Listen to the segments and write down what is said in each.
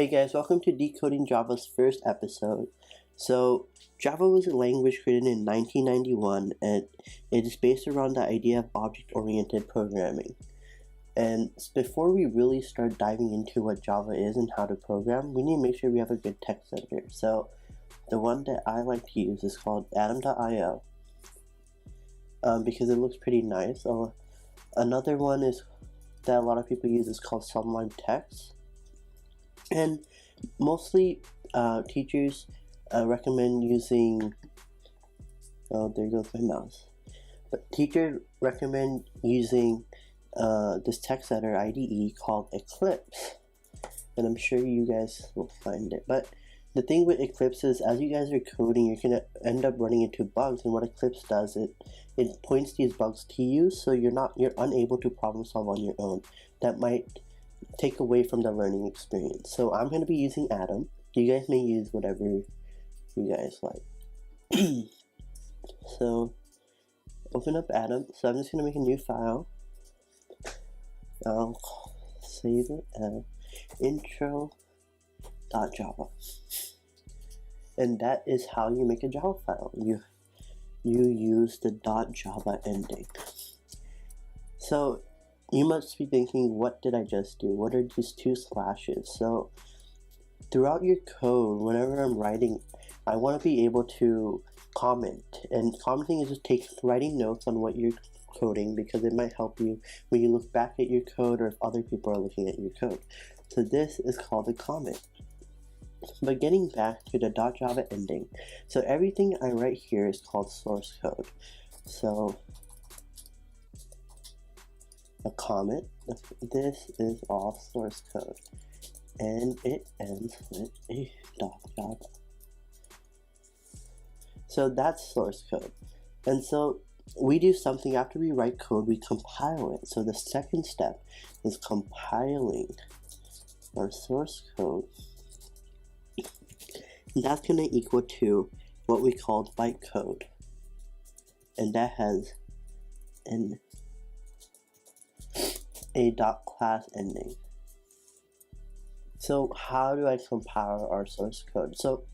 Hey guys, welcome to Decoding Java's first episode. So, Java was a language created in 1991 and it is based around the idea of object-oriented programming. And before we really start diving into what Java is and how to program, we need to make sure we have a good text editor. So, the one that I like to use is called Atom.io because it looks pretty nice. Another one is that a lot of people use is called Sublime Text. And mostly teachers recommend using, oh there goes my mouse, but teachers recommend using this text editor IDE called Eclipse, and I'm sure you guys will find it. But the thing with Eclipse is, as you guys are coding, you're going to end up running into bugs, and what Eclipse does, it points these bugs to you, so you're unable to problem solve on your own. That might take away from the learning experience. So I'm going to be using Atom. You guys may use whatever you guys like. So open up Atom. So I'm just going to make a new file. I'll save it as intro.java. And that is how you make a Java file. You use the .java ending. So you must be thinking, what did I just do? What are these two slashes? So throughout your code, whenever I'm writing, I want to be able to comment. And commenting is just writing notes on what you're coding, because it might help you when you look back at your code or if other people are looking at your code. So this is called a comment. But getting back to the .java ending, so everything I write here is called source code. So a comment, this is all source code, and it ends with a .java. So that's source code. And so we do something after we write code, we compile it. So the second step is compiling our source code. And that's going to equal to what we called bytecode, and that has a .class ending. So how do I compile our source code? So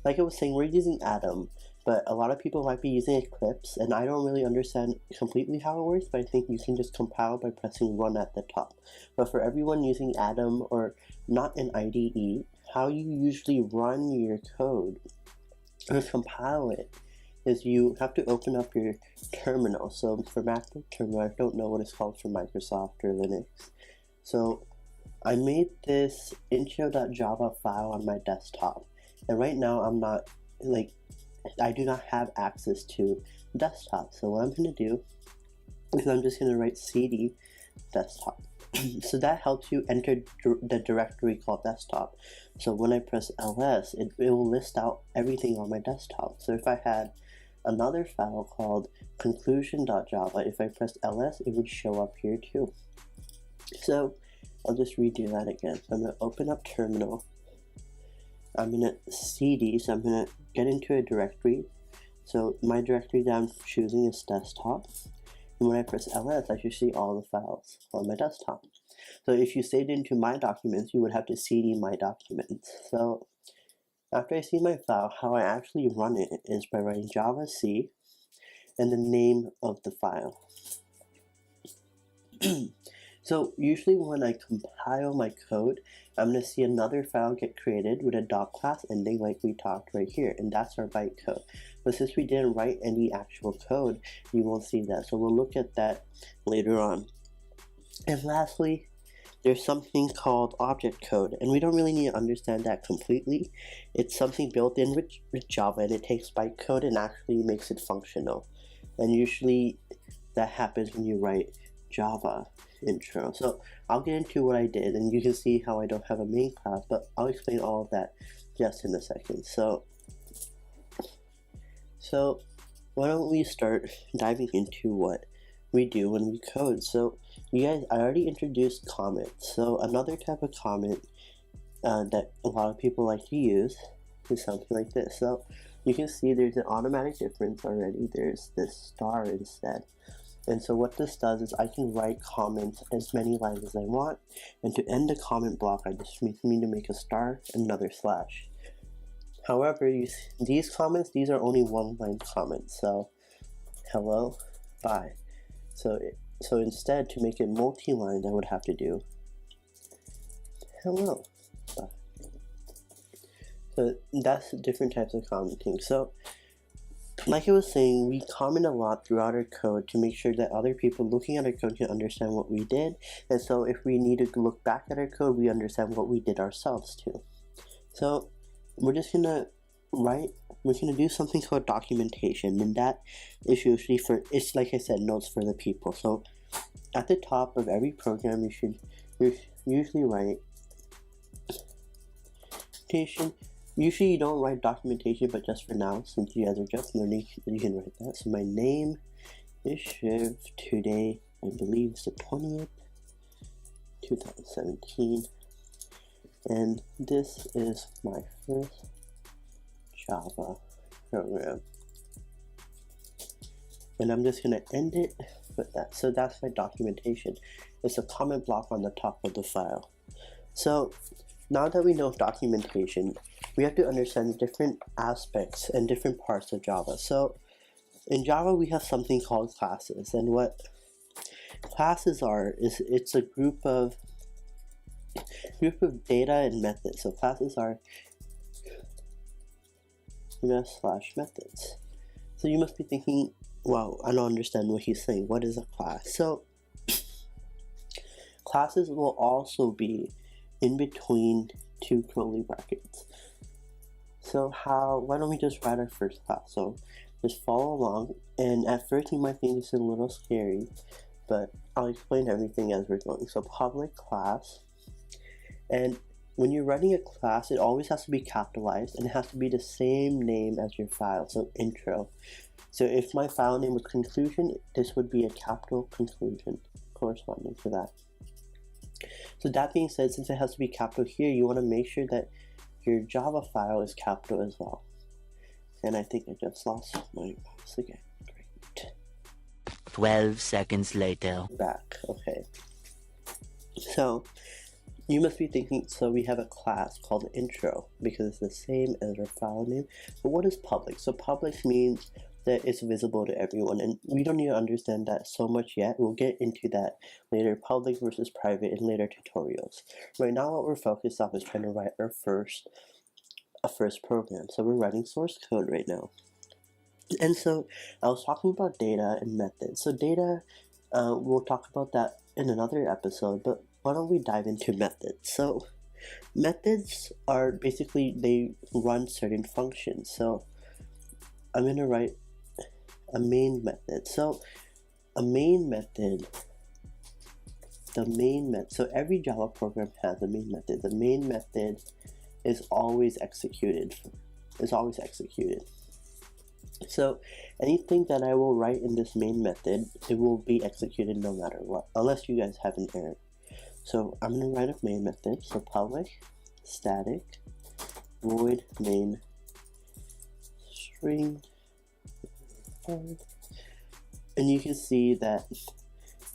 like I was saying, we're using Atom, but a lot of people might be using Eclipse, and I don't really understand completely how it works, but I think you can just compile by pressing run at the top. But for everyone using Atom or not an IDE, how you usually run your code or compile it is you have to open up your terminal. So for MacBook terminal, I don't know what it's called for Microsoft or Linux. So I made this intro.java file on my desktop, and right now I do not have access to desktop. So what I'm going to do is I'm just going to write cd desktop. So that helps you enter the directory called desktop. So when I press ls, it will list out everything on my desktop. So if I had another file called conclusion.java, if I pressed ls, it would show up here too. So I'll just redo that again. So I'm going to open up terminal. I'm going to cd, so I'm going to get into a directory. So my directory that I'm choosing is desktop. And when I press ls, I should see all the files on my desktop. So if you saved into my documents, you would have to cd my documents. So after I see my file, how I actually run it is by writing javac and the name of the file. So usually when I compile my code, I'm going to see another file get created with a .class ending like we talked right here, and that's our bytecode. But since we didn't write any actual code, you won't see that. So we'll look at that later on. And lastly, there's something called object code, and we don't really need to understand that completely. It's something built in with Java, and it takes bytecode and actually makes it functional. And usually that happens when you write Java intro. So I'll get into what I did, and you can see how I don't have a main class, but I'll explain all of that just in a second. So why don't we start diving into what we do when we code. So you guys, I already introduced comments. So another type of comment that a lot of people like to use is something like this. So you can see there's an automatic difference already. There's this star instead. And so what this does is I can write comments as many lines as I want, and to end the comment block I just need to make a star and another slash. However, these comments, these are only one line comments, so hello, bye. So instead, to make it multi-lined, I would have to do hello, bye. So that's different types of commenting. So like I was saying, we comment a lot throughout our code to make sure that other people looking at our code can understand what we did. And so if we need to look back at our code, we understand what we did ourselves too. So we're just gonna do something called documentation, and that is usually it's like I said, notes for the people. So at the top of every program, you should usually write documentation. Usually you don't write documentation, but just for now, since you guys are just learning, you can write that. So my name is Shiv. Today, I believe, is the 20th, 2017. And this is my first Java program. And I'm just going to end it with that. So that's my documentation. It's a comment block on the top of the file. So now that we know documentation, we have to understand different aspects and different parts of Java. So in Java, we have something called classes, and what classes are is it's a group of data and methods. So classes are methods. So you must be thinking, wow, I don't understand what he's saying. What is a class? So classes will also be in between two curly brackets. So why don't we just write our first class? So just follow along, and at first you might think this is a little scary, but I'll explain everything as we're going. So public class, and when you're writing a class, it always has to be capitalized, and it has to be the same name as your file, so intro. So if my file name was conclusion, this would be a capital conclusion corresponding to that. So that being said, since it has to be capital here, you want to make sure that your Java file is capital as well. And I think I just lost my mouse again. Great. 12 seconds later. Back, okay. So you must be thinking, so we have a class called intro because it's the same as our file name. But what is public? So public means that it's visible to everyone, and we don't need to understand that so much yet. We'll get into that later, public versus private, in later tutorials. Right now what we're focused on is trying to write our first program. So we're writing source code right now. And so I was talking about data and methods. So data, we'll talk about that in another episode, but why don't we dive into methods? So methods are basically, they run certain functions. So I'm going to write a main method. So a main method, so every Java program has a main method. The main method is always executed. So anything that I will write in this main method, it will be executed no matter what, unless you guys have an error. So I'm going to write a main method. So public static void main string, and you can see that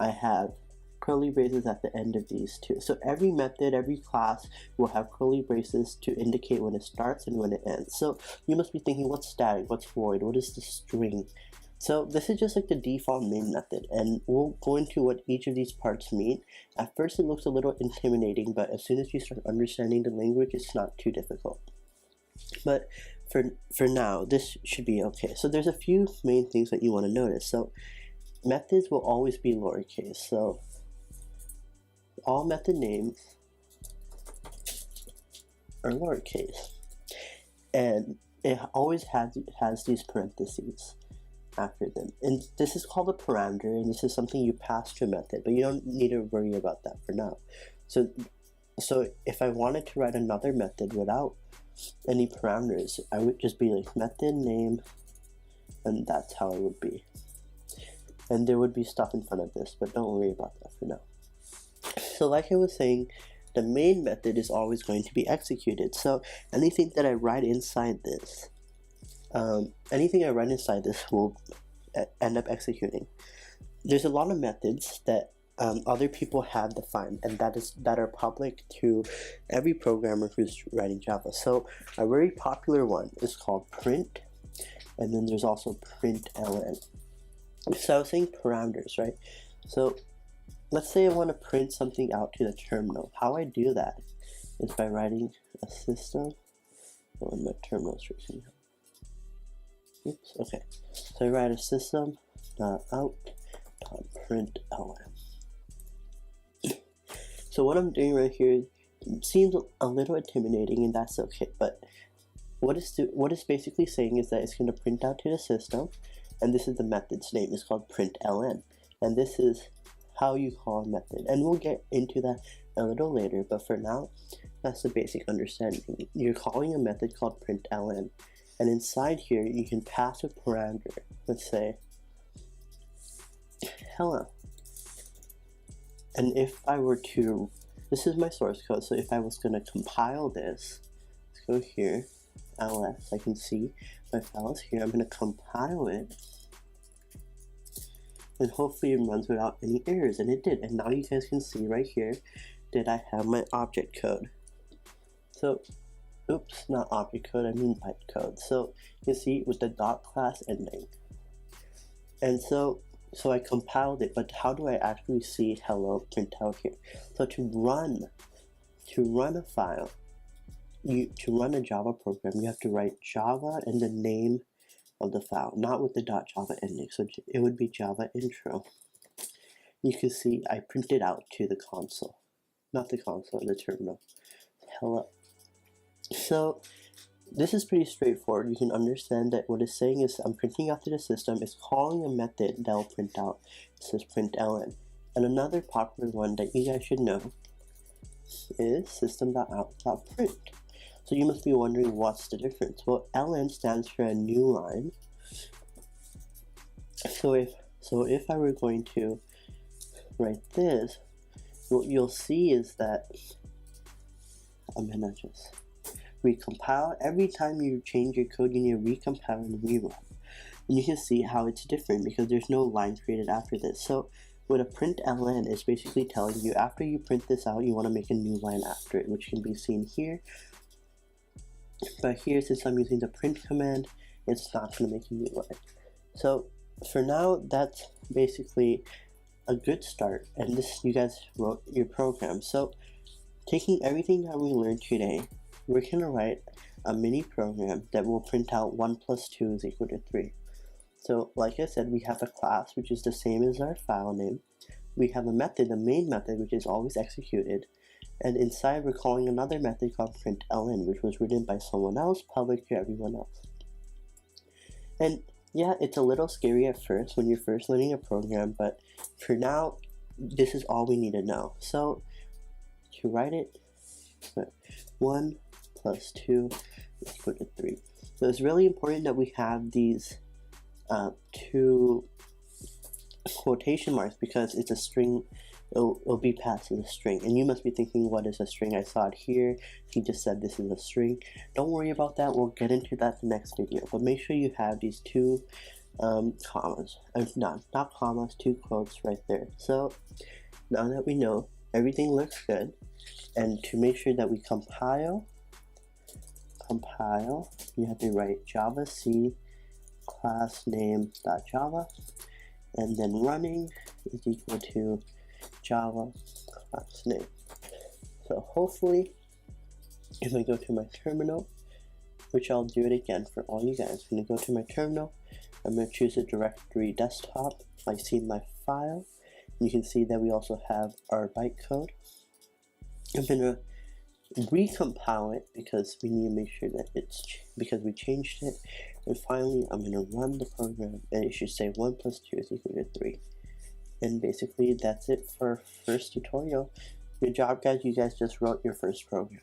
I have curly braces at the end of these two. So every method, every class will have curly braces to indicate when it starts and when it ends. So you must be thinking, what's static, what's void, what is the string? So this is just like the default main method, and we'll go into what each of these parts mean. At first it looks a little intimidating, but as soon as you start understanding the language, it's not too difficult. But for now, this should be okay. So there's a few main things that you want to notice. So methods will always be lowercase. So all method names are lowercase, and it always has these parentheses after them. And this is called a parameter, and this is something you pass to a method, but you don't need to worry about that for now. So if I wanted to write another method without any parameters, I would just be like method name, and that's how it would be. And there would be stuff in front of this, but don't worry about that for now. So like I was saying, the main method is always going to be executed. So anything that I write inside this, will end up executing. there's a lot of methods that other people have defined, and that are public to every programmer who's writing Java. So a very popular one is called print, and then there's also println. So I was saying parameters, right? So let's say I want to print something out to the terminal. How I do that is by writing a system. Oh, my terminal is freaking out. Oops, okay. So I write a system.out.println. So what I'm doing right here seems a little intimidating, and that's okay, but what it's basically saying is that it's going to print out to the system, and this is the method's name. It's called println, and this is how you call a method, and we'll get into that a little later, but for now that's the basic understanding. You're calling a method called println, and inside here you can pass a parameter. Let's say hello, and if I were to, this is my source code, so if I was going to compile this, let's go here, ls, I can see my file is here. I'm going to compile it, and hopefully it runs without any errors, and it did. And now you guys can see right here that I have my object code. So, oops, not object code, I mean bytecode. So you see with the dot class ending. And so I compiled it, but how do I actually see hello print out here? So to run a file, to run a Java program, you have to write Java and the name of the file, not with the .java ending. So it would be Java intro. You can see I printed out to the console, not the console, the terminal. Hello. So this is pretty straightforward. You can understand that what it's saying is I'm printing out to the system. It's calling a method that will print out. It says println. And another popular one that you guys should know is system.out.print. So you must be wondering, what's the difference? Well, ln stands for a new line. So if I were going to write this, what you'll see is that I'm gonna just recompile. Every time you change your code, you need to recompile and rerun. And you can see how it's different because there's no line created after this. So what a println is basically telling you, after you print this out, you want to make a new line after it, which can be seen here. But here, since I'm using the print command, it's not going to make a new line. So for now, that's basically a good start. And this, you guys wrote your program. So taking everything that we learned today, we're going to write a mini program that will print out 1 plus 2 is equal to 3. So like I said, we have a class which is the same as our file name. We have a method, the main method, which is always executed. And inside we're calling another method called println, which was written by someone else, public to everyone else. And yeah, it's a little scary at first when you're first learning a program, but for now, this is all we need to know. So to write it, 1 plus 2 is equal to 3. So it's really important that we have these two quotation marks because it's a string. It'll be passed as a string, and you must be thinking, what is a string? I saw it here. He just said this is a string. Don't worry about that. We'll get into that in the next video, but make sure you have these two commas, not commas, two quotes right there. So now that we know everything looks good, and to make sure that we compile, you have to write java c class name.java, and then running is equal to Java class name. So hopefully, if I go to my terminal, which I'll do it again for all you guys, I'm going to go to my terminal, I'm going to choose a directory desktop, I see my file, you can see that we also have our bytecode. I'm going to recompile it because we need to make sure that because we changed it, and finally I'm going to run the program, and it should say 1 plus 2 is equal to 3. And basically that's it for our first tutorial. Good job guys, you guys just wrote your first program.